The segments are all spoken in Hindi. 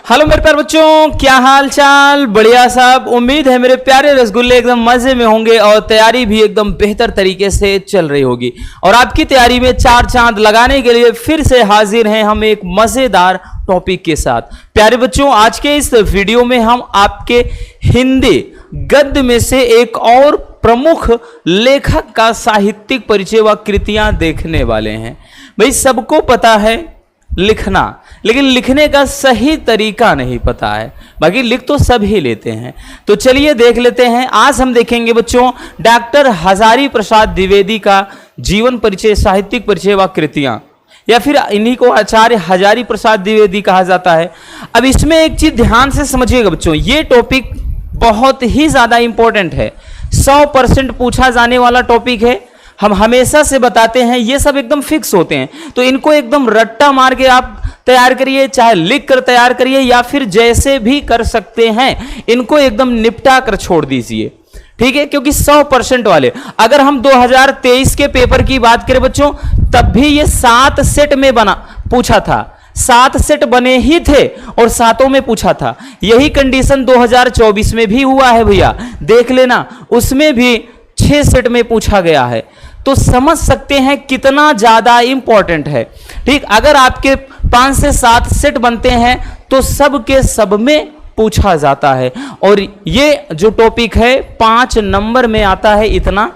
हेलो मेरे प्यारे बच्चों, क्या हाल चाल? बढ़िया साहब। उम्मीद है मेरे प्यारे रसगुल्ले एकदम मजे में होंगे और तैयारी भी एकदम बेहतर तरीके से चल रही होगी। और आपकी तैयारी में चार चांद लगाने के लिए फिर से हाजिर हैं हम एक मजेदार टॉपिक के साथ। प्यारे बच्चों, आज के इस वीडियो में हम आपके हिंदी गद्य में से एक और प्रमुख लेखक का साहित्यिक परिचय व कृतियां देखने वाले हैं। भाई, सबको पता है लिखना, लेकिन लिखने का सही तरीका नहीं पता है। बाकी लिख तो सब ही लेते हैं। तो चलिए देख लेते हैं। आज हम देखेंगे बच्चों डॉक्टर हजारी प्रसाद द्विवेदी का जीवन परिचय, साहित्यिक परिचय व कृतियां, या फिर इन्हीं को आचार्य हजारी प्रसाद द्विवेदी कहा जाता है। अब इसमें एक चीज ध्यान से समझिएगा बच्चों, ये टॉपिक बहुत ही ज्यादा इंपॉर्टेंट है, 100% पूछा जाने वाला टॉपिक है। हम हमेशा से बताते हैं ये सब एकदम फिक्स होते हैं, तो इनको एकदम रट्टा मार के आप तैयार करिए, चाहे लिख कर तैयार करिए या फिर जैसे भी कर सकते हैं, इनको एकदम निपटा कर छोड़ दीजिए, ठीक है। क्योंकि 100% वाले, अगर हम 2023 के पेपर की बात करें बच्चों, तब भी ये 7 सेट में बना पूछा था, 7 सेट बने ही थे और 7 में पूछा था। यही कंडीशन 2024 में भी हुआ है भैया, देख लेना, उसमें भी 6 सेट में पूछा गया है। तो समझ सकते हैं कितना ज्यादा इंपॉर्टेंट है, ठीक। अगर आपके 5 से 7 सेट बनते हैं तो सब के सब में पूछा जाता है। और ये जो टॉपिक है 5 नंबर में आता है, इतना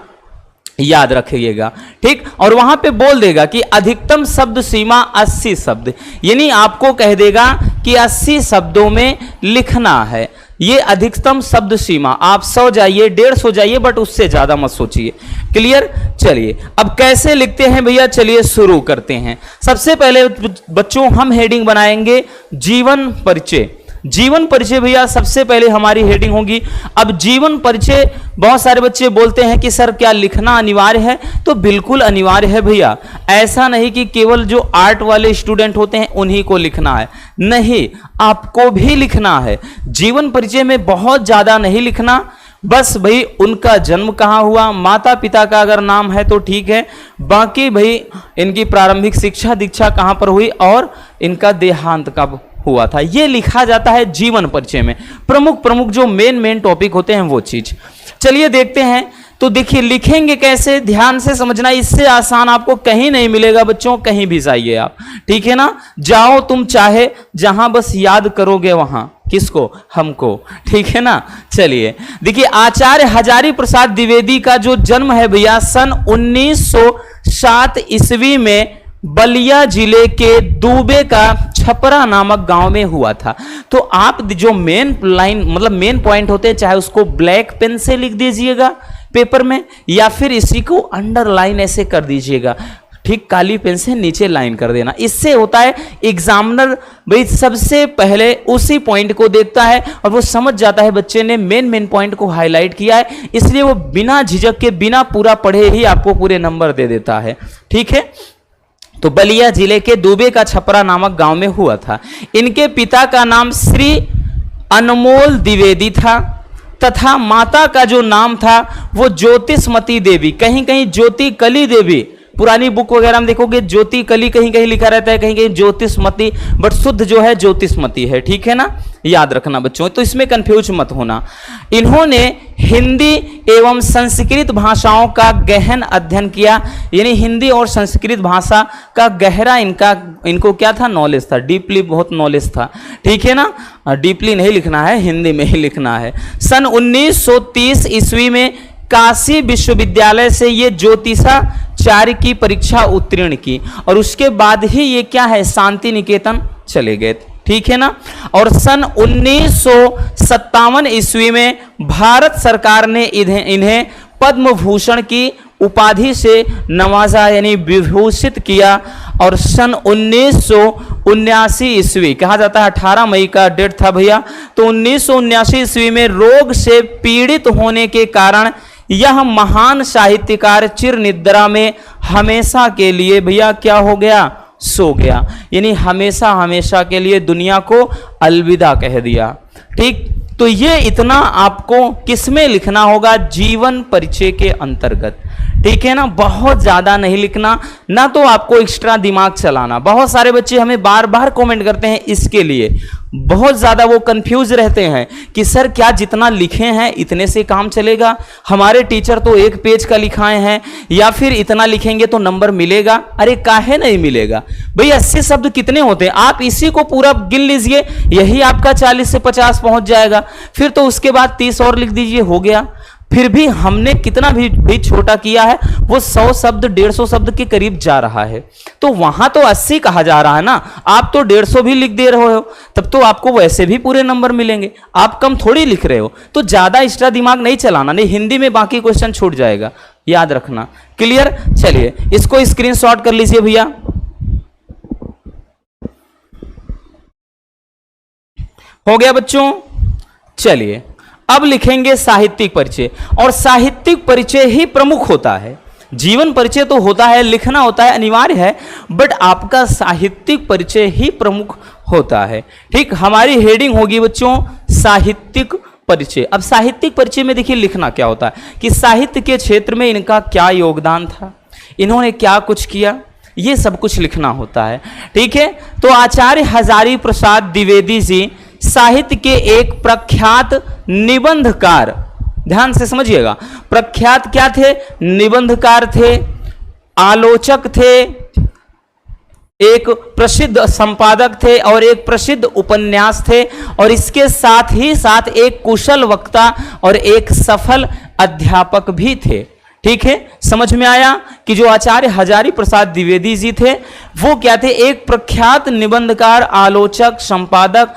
याद रखिएगा, ठीक। और वहां पे बोल देगा कि अधिकतम शब्द सीमा 80 शब्द, यानी आपको कह देगा कि 80 शब्दों में लिखना है। ये अधिकतम शब्द सीमा, आप 100 जाइए, 150 जाइए, बट उससे ज्यादा मत सोचिए। क्लियर? चलिए अब कैसे लिखते हैं भैया, चलिए शुरू करते हैं। सबसे पहले बच्चों हम हेडिंग बनाएंगे जीवन परिचय। जीवन परिचय भैया सबसे पहले हमारी हेडिंग होगी। अब जीवन परिचय, बहुत सारे बच्चे बोलते हैं कि सर क्या लिखना अनिवार्य है? तो बिल्कुल अनिवार्य है भैया। ऐसा नहीं कि केवल जो आर्ट वाले स्टूडेंट होते हैं उन्हीं को लिखना है, नहीं, आपको भी लिखना है। जीवन परिचय में बहुत ज्यादा नहीं लिखना, बस भाई उनका जन्म कहाँ हुआ, माता पिता का अगर नाम है तो ठीक है, बाकी भाई इनकी प्रारंभिक शिक्षा दीक्षा कहाँ पर हुई और इनका देहांत कब हुआ था, ये लिखा जाता है जीवन परिचय में। प्रमुख प्रमुख जो मेन टॉपिक होते हैं वो चीज। चलिए देखते हैं। तो देखिए लिखेंगे कैसे, ध्यान से समझना, इससे आसान आपको कहीं नहीं मिलेगा बच्चों, कहीं भी जाइए आप, ठीक है ना। जाओ तुम चाहे जहां, बस याद करोगे वहां, किसको? हमको, ठीक है ना। चलिए देखिए, आचार्य हजारी प्रसाद द्विवेदी का जो जन्म है भैया सन 1907 ईस्वी में बलिया जिले के दूबे का छपरा नामक गांव में हुआ था। तो आप जो मेन लाइन, मतलब मेन पॉइंट होते हैं, चाहे उसको ब्लैक पेन से लिख दीजिएगा पेपर में, या फिर इसी को अंडरलाइन ऐसे कर दीजिएगा, ठीक, काली पेन से नीचे लाइन कर देना। इससे होता है एग्जामिनर भाई सबसे पहले उसी पॉइंट को देखता है और वो समझ जाता है बच्चे ने मेन पॉइंट को हाईलाइट किया है, इसलिए वो बिना झिझक के, बिना पूरा पढ़े ही आपको पूरे नंबर दे देता है, ठीक है। तो बलिया जिले के दूबे का छपरा नामक गांव में हुआ था। इनके पिता का नाम श्री अनमोल द्विवेदी था तथा माता का जो नाम था वो ज्योतिषमती देवी, कहीं कहीं ज्योति कली देवी, पुरानी बुक वगैरह में देखोगे ज्योति कली कहीं कहीं लिखा रहता है, कहीं कहीं ज्योतिषमती, बट शुद्ध जो है ज्योतिषमती है, ठीक है ना, याद रखना बच्चों, तो इसमें कंफ्यूज मत होना। इन्होंने हिंदी एवं संस्कृत भाषाओं का गहन अध्ययन किया, यानी हिंदी और संस्कृत भाषा का गहरा इनको क्या था, नॉलेज था, डीपली बहुत नॉलेज था, ठीक है ना। डीपली नहीं लिखना है, हिंदी में ही लिखना है। सन 1930 ईस्वी में काशी विश्वविद्यालय से ये ज्योतिषाचार्य की परीक्षा उत्तीर्ण की और उसके बाद ही ये क्या है, शांति निकेतन चले गए, ठीक है ना। और सन 1957 ईस्वी में भारत सरकार ने इन्हें पद्म भूषण की उपाधि से नवाजा, यानी विभूषित किया। और सन 1979 ईस्वी, कहा जाता है 18 मई का डेट था भैया, तो 1979 ईस्वी में रोग से पीड़ित होने के कारण यह महान साहित्यकार चिर निद्रा में हमेशा के लिए भैया क्या हो गया, सो गया, यानी हमेशा हमेशा के लिए दुनिया को अलविदा कह दिया, ठीक। तो ये इतना आपको किसमें लिखना होगा, जीवन परिचय के अंतर्गत, ठीक है ना, बहुत ज्यादा नहीं लिखना, ना तो आपको एक्स्ट्रा दिमाग चलाना। बहुत सारे बच्चे हमें बार बार कमेंट करते हैं इसके लिए, बहुत ज्यादा वो कंफ्यूज रहते हैं कि सर क्या जितना लिखे हैं इतने से काम चलेगा, हमारे टीचर तो एक पेज का लिखाए हैं, या फिर इतना लिखेंगे तो नंबर मिलेगा। अरे काहे नहीं मिलेगा भाई, 80 शब्द कितने होते हैं, आप इसी को पूरा गिन लीजिए, यही आपका 40 से 50 पहुंच जाएगा, फिर तो उसके बाद 30 और लिख दीजिए, हो गया। फिर भी हमने कितना भी छोटा किया है, वो 100 शब्द 150 शब्द के करीब जा रहा है, तो वहां तो 80 कहा जा रहा है ना, आप तो 150 भी लिख दे रहे हो, तब तो आपको वैसे भी पूरे नंबर मिलेंगे, आप कम थोड़ी लिख रहे हो। तो ज्यादा एक्स्ट्रा दिमाग नहीं चलाना, नहीं हिंदी में बाकी क्वेश्चन छूट जाएगा, याद रखना। क्लियर? चलिए इसको स्क्रीनशॉट कर लीजिए भैया। हो गया बच्चों? चलिए अब लिखेंगे साहित्यिक परिचय, और साहित्यिक परिचय ही प्रमुख होता है। जीवन परिचय तो होता है, लिखना होता है, अनिवार्य है, बट आपका साहित्यिक परिचय ही प्रमुख होता है। ठीक, हमारी हेडिंग होगी बच्चों साहित्यिक परिचय। अब साहित्यिक परिचय में देखिए लिखना क्या होता है कि साहित्य के क्षेत्र में इनका क्या योगदान था, इन्होंने क्या कुछ किया, ये सब कुछ लिखना होता है। ठीक है, तो आचार्य हजारी प्रसाद द्विवेदी जी साहित्य के एक प्रख्यात निबंधकार, ध्यान से समझिएगा, प्रख्यात क्या थे? निबंधकार थे, आलोचक थे, एक प्रसिद्ध संपादक थे और एक प्रसिद्ध उपन्यास थे, और इसके साथ ही साथ एक कुशल वक्ता और एक सफल अध्यापक भी थे। ठीक है, समझ में आया कि जो आचार्य हजारी प्रसाद द्विवेदी जी थे वो क्या थे? एक प्रख्यात निबंधकार, आलोचक, संपादक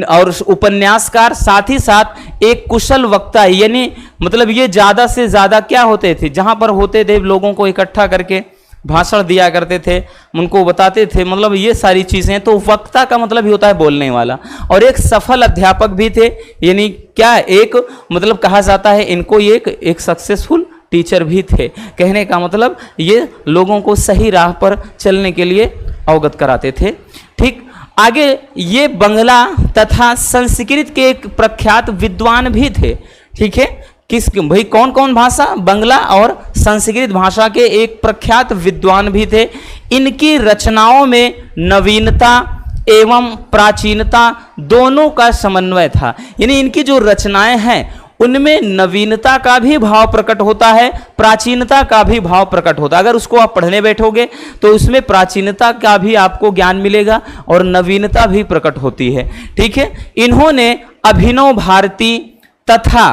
और उपन्यासकार, साथ ही साथ एक कुशल वक्ता। यानी मतलब ये ज्यादा से ज्यादा क्या होते थे, जहां पर होते थे लोगों को इकट्ठा करके भाषण दिया करते थे, उनको बताते थे, मतलब ये सारी चीजें। तो वक्ता का मतलब ही होता है बोलने वाला, और एक सफल अध्यापक भी थे, यानी क्या एक मतलब कहा जाता है इनको ये एक सक्सेसफुल टीचर भी थे। कहने का मतलब ये लोगों को सही राह पर चलने के लिए अवगत कराते थे। ठीक, आगे ये बंगला तथा संस्कृत के एक प्रख्यात विद्वान भी थे। ठीक है, किस भाई कौन कौन भाषा? बंगला और संस्कृत भाषा के एक प्रख्यात विद्वान भी थे। इनकी रचनाओं में नवीनता एवं प्राचीनता दोनों का समन्वय था, यानी इनकी जो रचनाएं हैं उनमें नवीनता का भी भाव प्रकट होता है, प्राचीनता का भी भाव प्रकट होता है। अगर उसको आप पढ़ने बैठोगे तो उसमें प्राचीनता का भी आपको ज्ञान मिलेगा और नवीनता भी प्रकट होती है। ठीक है, इन्होंने अभिनव भारती तथा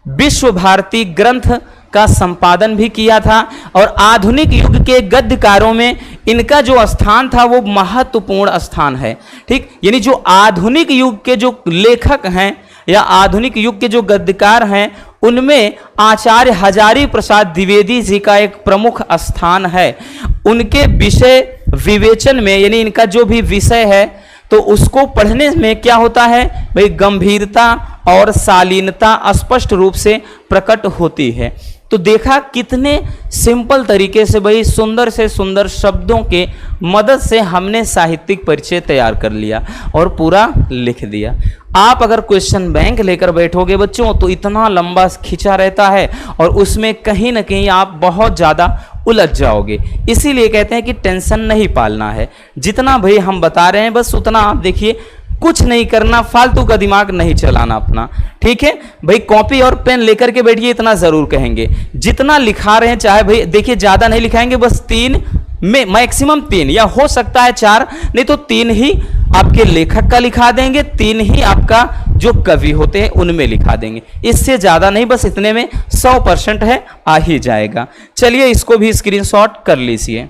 विश्व भारती ग्रंथ का संपादन भी किया था, और आधुनिक युग के गद्यकारों में इनका जो स्थान था वो महत्वपूर्ण स्थान है। ठीक, यानी जो आधुनिक युग के जो लेखक हैं या आधुनिक युग के जो गद्यकार हैं उनमें आचार्य हजारी प्रसाद द्विवेदी जी का एक प्रमुख स्थान है। उनके विषय विवेचन में, यानी इनका जो भी विषय है तो उसको पढ़ने में क्या होता है भाई, गंभीरता और शालीनता स्पष्ट रूप से प्रकट होती है। तो देखा कितने सिंपल तरीके से भाई सुंदर से सुंदर शब्दों के मदद से हमने साहित्यिक परिचय तैयार कर लिया और पूरा लिख दिया। आप अगर क्वेश्चन बैंक लेकर बैठोगे बच्चों तो इतना लंबा खिंचा रहता है और उसमें कहीं ना कहीं आप बहुत ज़्यादा उलझ जाओगे। इसीलिए कहते हैं कि टेंशन नहीं पालना है, जितना भाई हम बता रहे हैं बस उतना आप देखिए, कुछ नहीं करना, फालतू का दिमाग नहीं चलाना अपना। ठीक है भाई, कॉपी और पेन लेकर के बैठिए, इतना जरूर कहेंगे जितना लिखा रहे हैं, चाहे भाई देखिए ज्यादा नहीं लिखाएंगे, बस 3 में मैक्सिमम 3 या हो सकता है 4, नहीं तो 3 ही आपके लेखक का लिखा देंगे, 3 ही आपका जो कवि होते हैं उनमें लिखा देंगे, इससे ज्यादा नहीं, बस इतने में 100% है, आ ही जाएगा। चलिए इसको भी स्क्रीनशॉट कर लीजिए।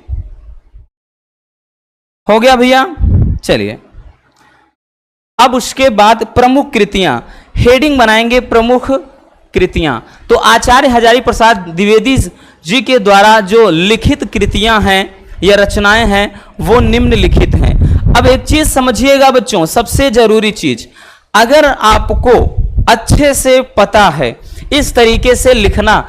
हो गया भैया? चलिए अब उसके बाद प्रमुख कृतियां, हेडिंग बनाएंगे प्रमुख कृतियां। तो आचार्य हजारी प्रसाद द्विवेदी जी के द्वारा जो लिखित कृतियां हैं या रचनाएं हैं वो निम्नलिखित हैं। अब एक चीज समझिएगा बच्चों, सबसे जरूरी चीज, अगर आपको अच्छे से पता है इस तरीके से लिखना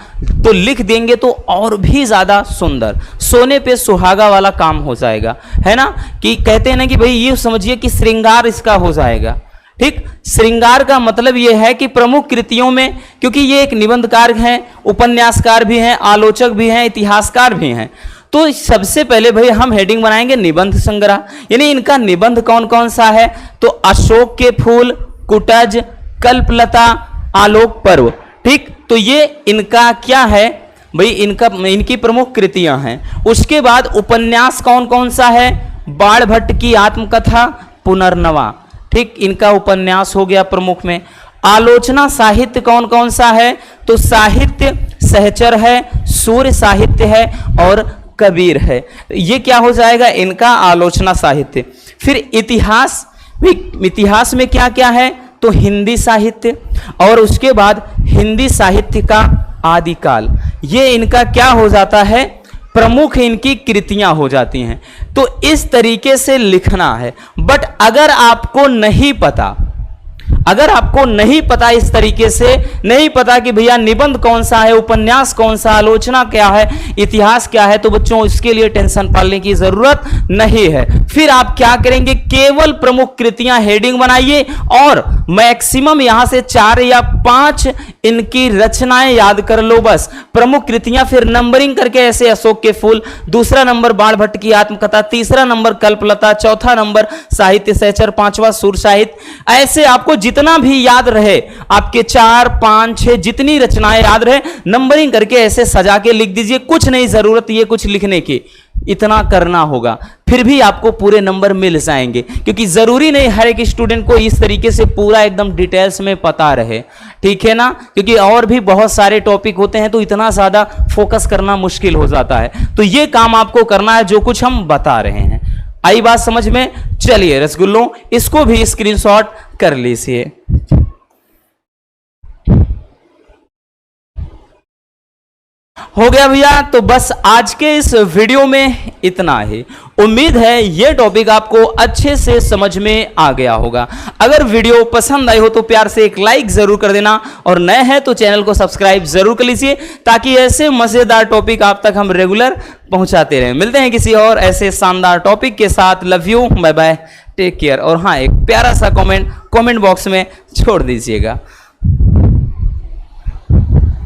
तो लिख देंगे तो और भी ज्यादा सुंदर, सोने पे सुहागा वाला काम हो जाएगा, है ना। कि कहते हैं ना कि भाई ये समझिए कि श्रृंगार इसका हो जाएगा। ठीक, श्रृंगार का मतलब यह है कि प्रमुख कृतियों में, क्योंकि ये एक निबंधकार हैं, उपन्यासकार भी हैं, आलोचक भी हैं, इतिहासकार भी हैं, तो सबसे पहले भाई हम हेडिंग बनाएंगे निबंध संग्रह, यानी इनका निबंध कौन कौन सा है, तो अशोक के फूल, कुटज, कल्पलता, आलोक पर्व। ठीक, तो ये इनका क्या है भाई, इनकी प्रमुख कृतियां हैं। उसके बाद उपन्यास कौन कौन सा है, बाण भट्ट की आत्मकथा, पुनर्नवा। ठीक, इनका उपन्यास हो गया प्रमुख में। आलोचना साहित्य कौन कौन सा है, तो साहित्य सहचर है, सूर्य साहित्य है और कबीर है। ये क्या हो जाएगा, इनका आलोचना साहित्य। फिर इतिहास, इतिहास में क्या क्या है, तो हिंदी साहित्य, और उसके बाद हिंदी साहित्य का आदिकाल। ये इनका क्या हो जाता है, प्रमुख इनकी कृतियां हो जाती हैं। तो इस तरीके से लिखना है। बट अगर आपको नहीं पता, अगर आपको नहीं पता, इस तरीके से नहीं पता कि भैया निबंध कौन सा है, उपन्यास कौन सा, आलोचना क्या है, इतिहास क्या है, तो बच्चों इसके लिए टेंशन पालने की जरूरत नहीं है। फिर आप क्या करेंगे, केवल प्रमुख कृतियां हेडिंग बनाइए और मैक्सिमम यहां से 4 या 5 इनकी रचनाएं याद कर लो बस, प्रमुख कृतियां। फिर नंबरिंग करके ऐसे अशोक के फूल, दूसरा नंबर बाण भट्ट की आत्मकथा, तीसरा नंबर कल्पलता, चौथा नंबर साहित्य सहचर, पांचवा सूर साहित्य। ऐसे आपको जितना भी याद रहे, आपके 4, 5, 6 जितनी रचनाएं याद रहे, नंबरिंग करके ऐसे सजा के लिख दीजिए। कुछ नहीं जरूरत ये कुछ लिखने की, इतना करना होगा, फिर भी आपको पूरे नंबर मिल जाएंगे। क्योंकि जरूरी नहीं हर एक स्टूडेंट को इस तरीके से पूरा एकदम डिटेल्स में पता रहे, ठीक है ना, क्योंकि और भी बहुत सारे टॉपिक होते हैं, तो इतना ज्यादा फोकस करना मुश्किल हो जाता है। तो ये काम आपको करना है जो कुछ हम बता रहे हैं। आई बात समझ में? चलिए रसगुल्लों, इसको भी स्क्रीनशॉट कर लीजिए। हो गया भैया, तो बस आज के इस वीडियो में इतना ही। उम्मीद है ये टॉपिक आपको अच्छे से समझ में आ गया होगा। अगर वीडियो पसंद आई हो तो प्यार से एक लाइक जरूर कर देना, और नए हैं तो चैनल को सब्सक्राइब जरूर कर लीजिए, ताकि ऐसे मजेदार टॉपिक आप तक हम रेगुलर पहुंचाते रहें। मिलते हैं किसी और ऐसे शानदार टॉपिक के साथ। Love you, bye bye, take care. और हाँ, एक प्यारा सा कमेंट बॉक्स में छोड़ दीजिएगा।